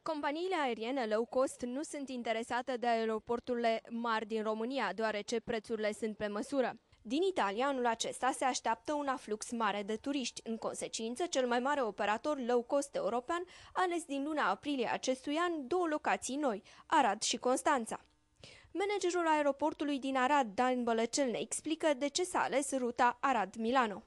Companiile aeriene low cost nu sunt interesate de aeroporturile mari din România, deoarece prețurile sunt pe măsură. Din Italia, anul acesta se așteaptă un aflux mare de turiști. În consecință, cel mai mare operator low cost european a ales din luna aprilie acestui an două locații noi, Arad și Constanța. Managerul aeroportului din Arad, Dan Bălăcel, ne explică de ce s-a ales ruta Arad-Milano.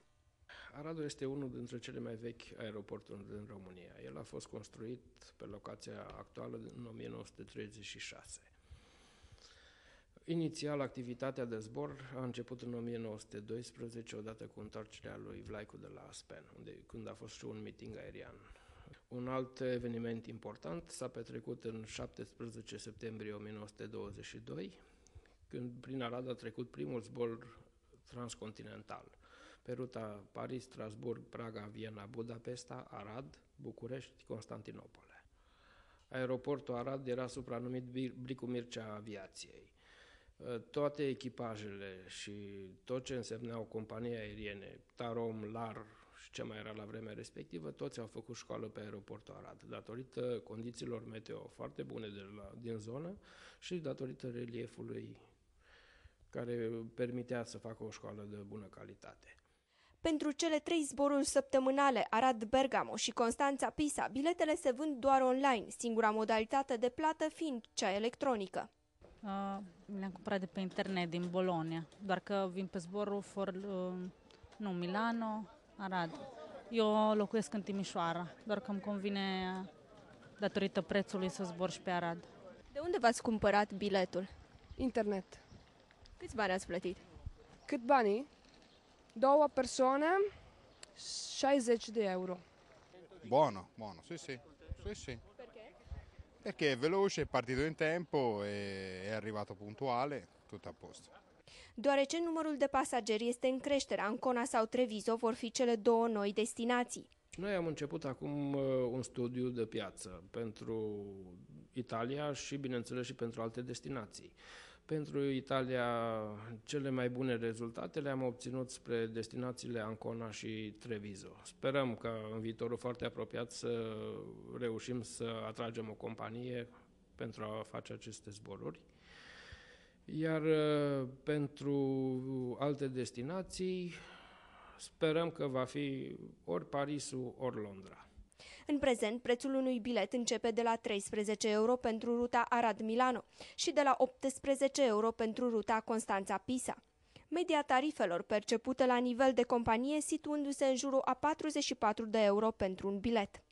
Aradul este unul dintre cele mai vechi aeroporturi din România. El a fost construit pe locația actuală în 1936. Inițial, activitatea de zbor a început în 1912, odată cu întoarcerea lui Vlaicu de la Aspen, când a fost și un meeting aerian. Un alt eveniment important s-a petrecut în 17 septembrie 1922, când prin Arad a trecut primul zbor transcontinental, pe ruta Paris, Strasbourg, Praga, Viena, Budapesta, Arad, București, Constantinopole. Aeroportul Arad era supranumit Bricu Mircea a aviației. Toate echipajele și tot ce însemneau companii aeriene, Tarom, LAR și ce mai era la vremea respectivă, toți au făcut școală pe aeroportul Arad, datorită condițiilor meteo foarte bune din zonă și datorită reliefului care permitea să facă o școală de bună calitate. Pentru cele 3 zboruri săptămânale, Arad-Bergamo și Constanța-Pisa, biletele se vând doar online, singura modalitate de plată fiind cea electronică. Le-am cumpărat de pe internet din Bologna, doar că vin pe zborul Milano, Arad. Eu locuiesc în Timișoara, doar că îmi convine datorită prețului să zbor și pe Arad. De unde v-ați cumpărat biletul? Internet. Câți bani ați plătit? Cât banii? 2 persoane, 60 de euro. Buono, sì, sì. Sì, sì. Perché? Perché è veloce, è partito in tempo, è arrivato puntuale, tutto a posto. Deoarece numărul de pasageri este în creștere, Ancona sau Treviso vor fi cele două noi destinații. Noi am început acum un studiu de piață pentru Italia și, bineînțeles, și pentru alte destinații. Pentru Italia, cele mai bune rezultate le-am obținut spre destinațiile Ancona și Treviso. Sperăm că în viitorul foarte apropiat să reușim să atragem o companie pentru a face aceste zboruri. Iar pentru alte destinații, sperăm că va fi ori Parisul, ori Londra. În prezent, prețul unui bilet începe de la 13 euro pentru ruta Arad-Milano și de la 18 euro pentru ruta Constanța-Pisa. Media tarifelor percepute la nivel de companie situându-se în jurul a 44 de euro pentru un bilet.